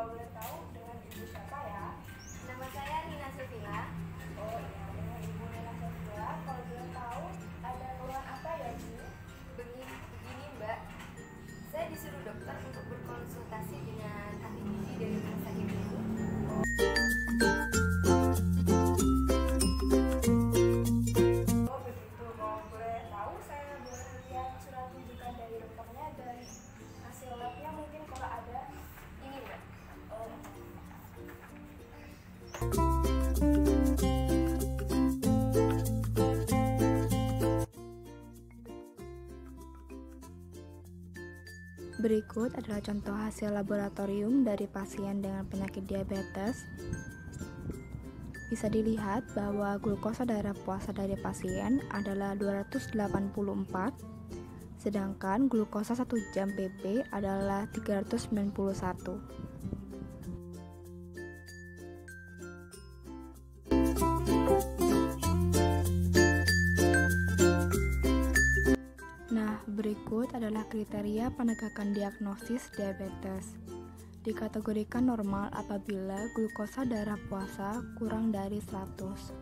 Kalau boleh tahu dengan Ibu siapa ya? Nama saya Nina Sofila. Oh iya, dengan Ibu Nina Sofila. Kalau boleh tahu ada keluhan apa ya, Bu? Begini Mbak, saya disuruh dokter untuk berkonsultasi dengan ahli gizi dari rumah sakit ini. Oh begitu. Kalau boleh tahu saya boleh lihat surat rujukan dari dokternya dan hasil labnya mungkin kalau ada. Ini Mbak. Oh. Berikut adalah contoh hasil laboratorium dari pasien dengan penyakit diabetes. Bisa dilihat bahwa glukosa darah puasa dari pasien adalah 284, sedangkan glukosa 1 jam PP adalah 391. Berikut adalah kriteria penegakan diagnosis diabetes. Dikategorikan normal apabila glukosa darah puasa kurang dari 100.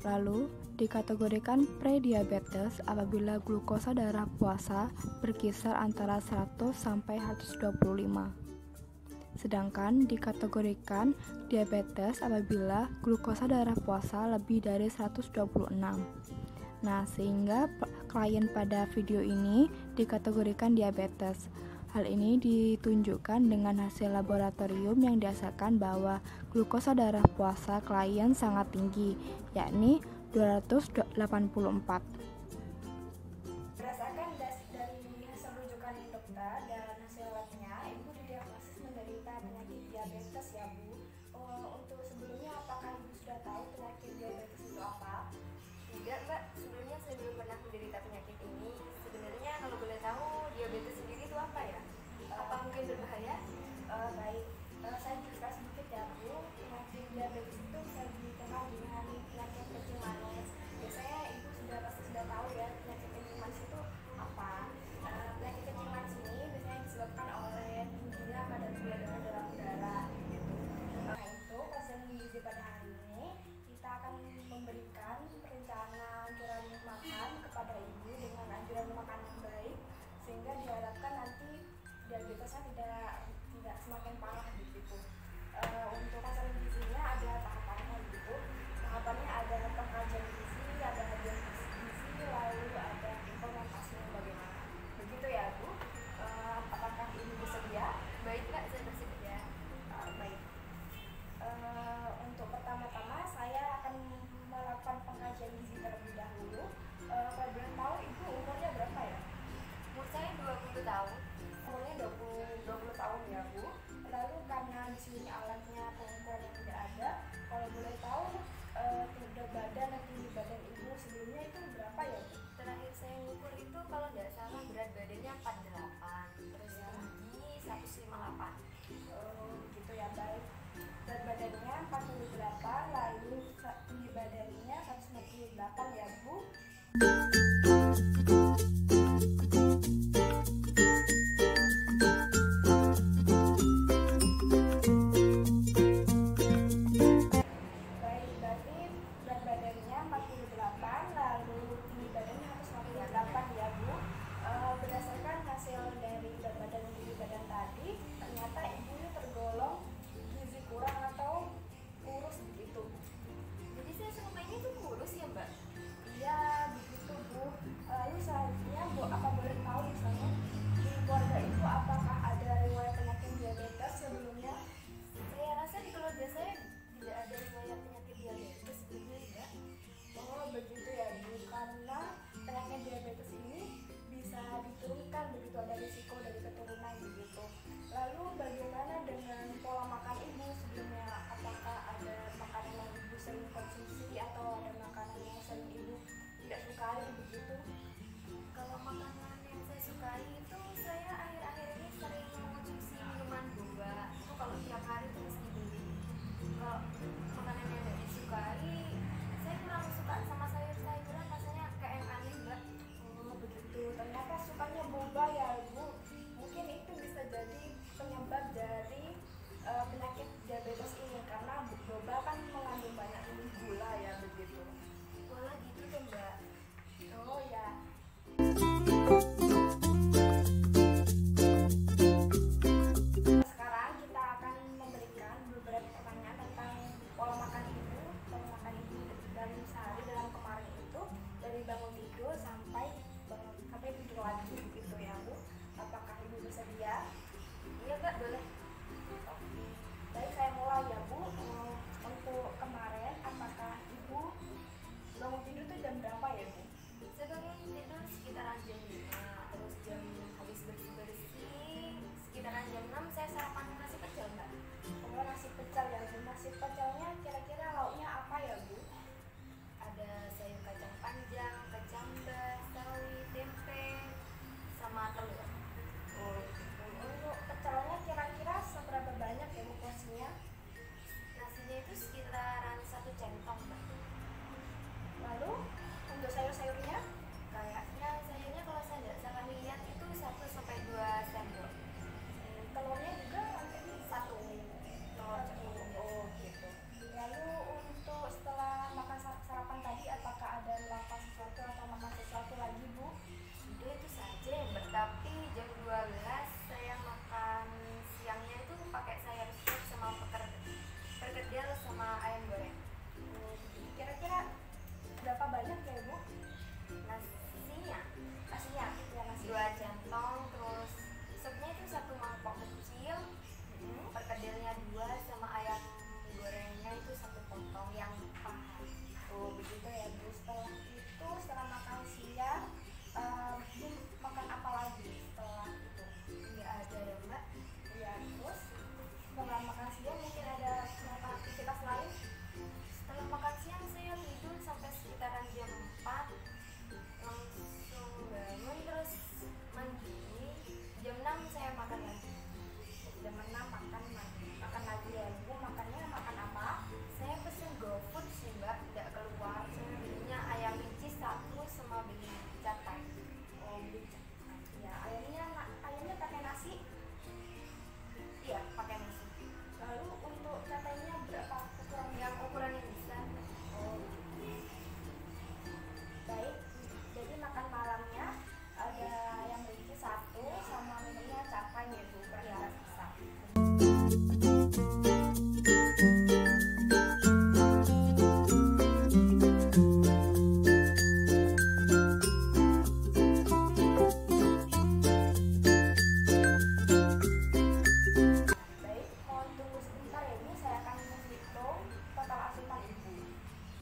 Lalu, dikategorikan prediabetes apabila glukosa darah puasa berkisar antara 100 sampai 125. Sedangkan dikategorikan diabetes apabila glukosa darah puasa lebih dari 126. Nah, sehingga klien pada video ini dikategorikan diabetes. Hal ini ditunjukkan dengan hasil laboratorium yang dihasilkan bahwa glukosa darah puasa klien sangat tinggi, yakni 284. Berdasarkan dari hasil rujukan dokter dan hasil labnya, Ibu didiagnosis menderita penyakit diabetes ya Bu. Untuk sebelumnya apakah Ibu sudah tahu penyakit diabetes itu apa? Tidak Mbak, sebelumnya saya belum pernah menderita penyakit ini. Sebenarnya kalau boleh tahu diabetes sendiri itu apa ya? Apa mungkin berbahaya? Baik, saya jelaskan sedikit ya Bu. Penyakit diabetes itu bisa dikenal dengan penyakit kencing manis. Biasanya Ibu pasti sudah tahu ya penyakit kencing manis itu apa. Penyakit kencing manis ini biasanya disebabkan oleh tingginya kadar gula darah dalam darah. Nah itu pasien gizi pada hari ini kita akan memberikan rencana anjuran makan kepada Ibu dengan anjuran makan yang baik sehingga diharapkan nanti diabetesnya tidak semakin parah begitu. Untuk pasien gizinya ada tahapannya begitu. Tahapannya ada pengkajian gizi, ada hadiah gizi, lalu ada implementasi yang bagaimana. Begitu ya Bu. Apakah Ibu bersedia? Baik Mbak, saya bersedia. Baik. Untuk pertama-tama saya akan melakukan pengkajian gizi terlebih dahulu. Kalau boleh tahu Ibu umurnya berapa ya? Umur saya 20 tahun. Umurnya 20 tahun ya Bu. Lalu karena di sini alatnya pengukuran yang tidak ada, kalau boleh tahu berat badan dan tinggi badan Ibu sebelumnya itu berapa ya Bu? Terakhir saya ngukur itu kalau tidak salah berat badannya 48, terus tinggi 158. Gitu ya, baik. Berat badannya 48, lalu tinggi badannya 198 ya Bu. Baik, berarti berat badannya 48, lalu tinggi badannya 198 ya Bu. Berdasarkan hasil dari berat badan dan tinggi badan tadi, ternyata Ibu ini tergolong gizi kurang atau kurus begitu. Jadi saya selama ini tuh kurus ya Mbak? Iya, begitu Bu.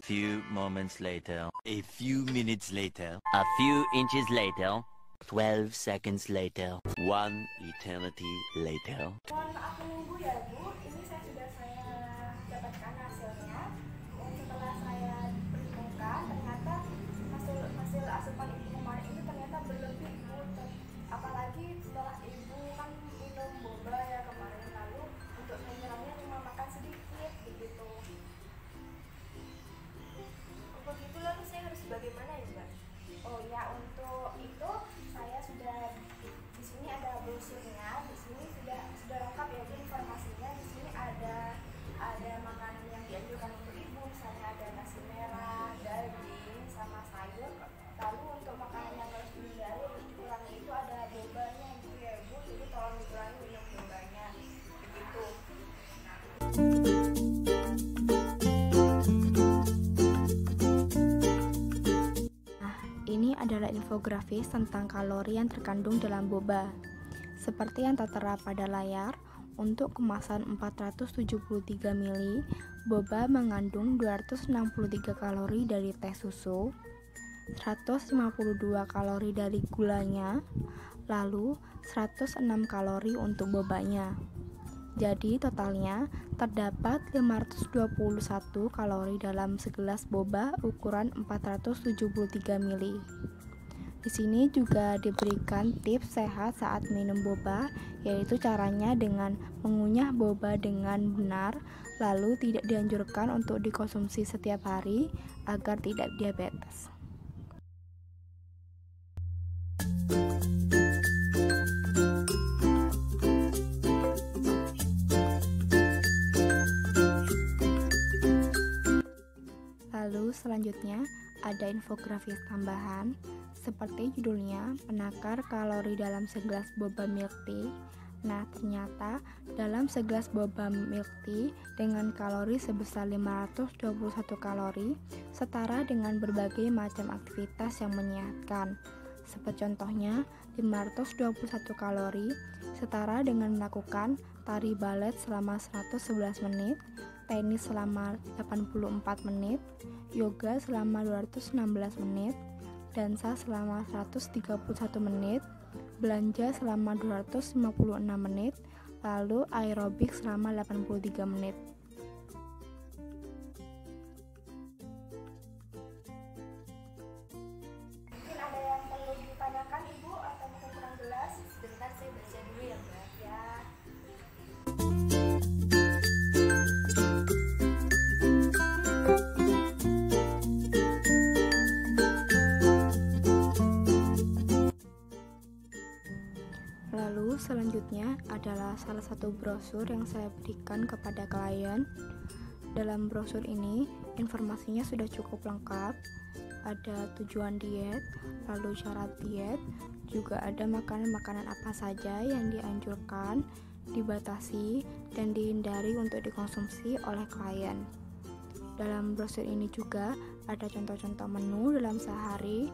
few moments later. A few minutes later. A few inches later. 12 seconds later. 1 eternity later. Mohon maaf menunggu ya Bu, ini saya dapatkan hasilnya. Dan setelah saya perhitungkan, ternyata hasil asupan ibu kemarin itu ternyata berlebih Bu. Apalagi setelah ibu kan minum boba ya kemarin, lalu untuk camilannya cuma makan sedikit begitu. Begitu, lalu saya harus bagaimana ya Mbak? Oh ya, untuk itu saya sudah di sini ada brosurnya, di sini sudah lengkap ya Bu informasinya. Di sini ada makanan yang dianjurkan untuk ibu, misalnya ada nasi merah, daging, sama sayur. Lalu untuk makanan yang harus dihindari dikurangi itu ada bobanya gitu ya Bu, jadi tolong dikurangi minum bobanya begitu. Ini adalah infografis tentang kalori yang terkandung dalam boba. Seperti yang tertera pada layar, untuk kemasan 473 ml, boba mengandung 263 kalori dari teh susu, 152 kalori dari gulanya, lalu 106 kalori untuk bobanya. Jadi totalnya terdapat 521 kalori dalam segelas boba ukuran 473 ml. Di sini juga diberikan tips sehat saat minum boba, yaitu caranya dengan mengunyah boba dengan benar, lalu tidak dianjurkan untuk dikonsumsi setiap hari agar tidak diabetes. Lalu selanjutnya ada infografis tambahan seperti judulnya penakar kalori dalam segelas boba milk tea. Nah, ternyata dalam segelas boba milk tea dengan kalori sebesar 521 kalori setara dengan berbagai macam aktivitas yang menyehatkan. Seperti contohnya 521 kalori setara dengan melakukan tari balet selama 111 menit, tenis selama 84 menit, yoga selama 216 menit, dansa selama 131 menit, belanja selama 256 menit, lalu aerobik selama 83 menit. Mungkin ada yang perlu ditanyakan Ibu atau mungkin kurang jelas? Sebentar saya baca dulu ya Mbak. Ya. Lalu selanjutnya adalah salah satu brosur yang saya berikan kepada klien. Dalam brosur ini informasinya sudah cukup lengkap. Ada tujuan diet, lalu syarat diet, juga ada makanan-makanan apa saja yang dianjurkan, dibatasi, dan dihindari untuk dikonsumsi oleh klien. Dalam brosur ini juga ada contoh-contoh menu dalam sehari,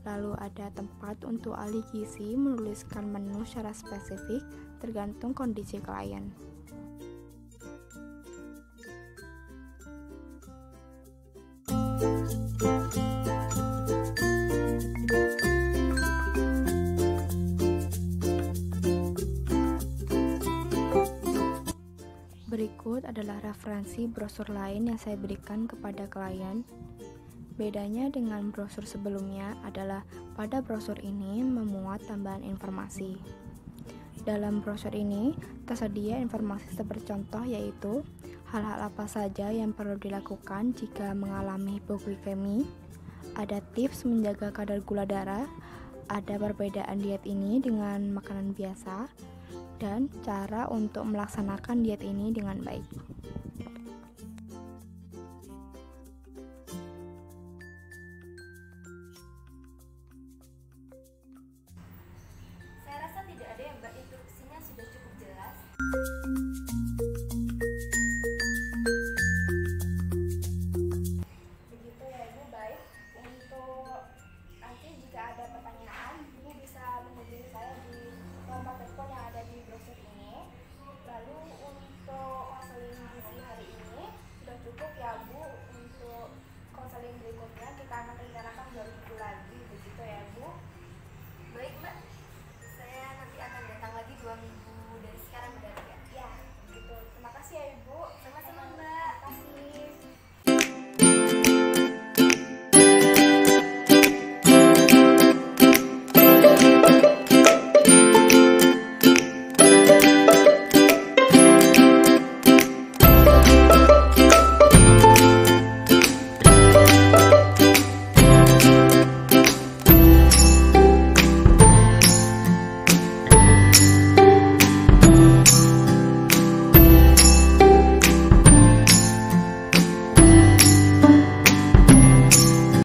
lalu ada tempat untuk ahli gizi menuliskan menu secara spesifik tergantung kondisi klien. Berikut adalah referensi brosur lain yang saya berikan kepada klien. Bedanya dengan brosur sebelumnya adalah pada brosur ini memuat tambahan informasi. Dalam brosur ini tersedia informasi seperti contoh, yaitu hal-hal apa saja yang perlu dilakukan jika mengalami hipoglikemi, ada tips menjaga kadar gula darah, ada perbedaan diet ini dengan makanan biasa, dan cara untuk melaksanakan diet ini dengan baik.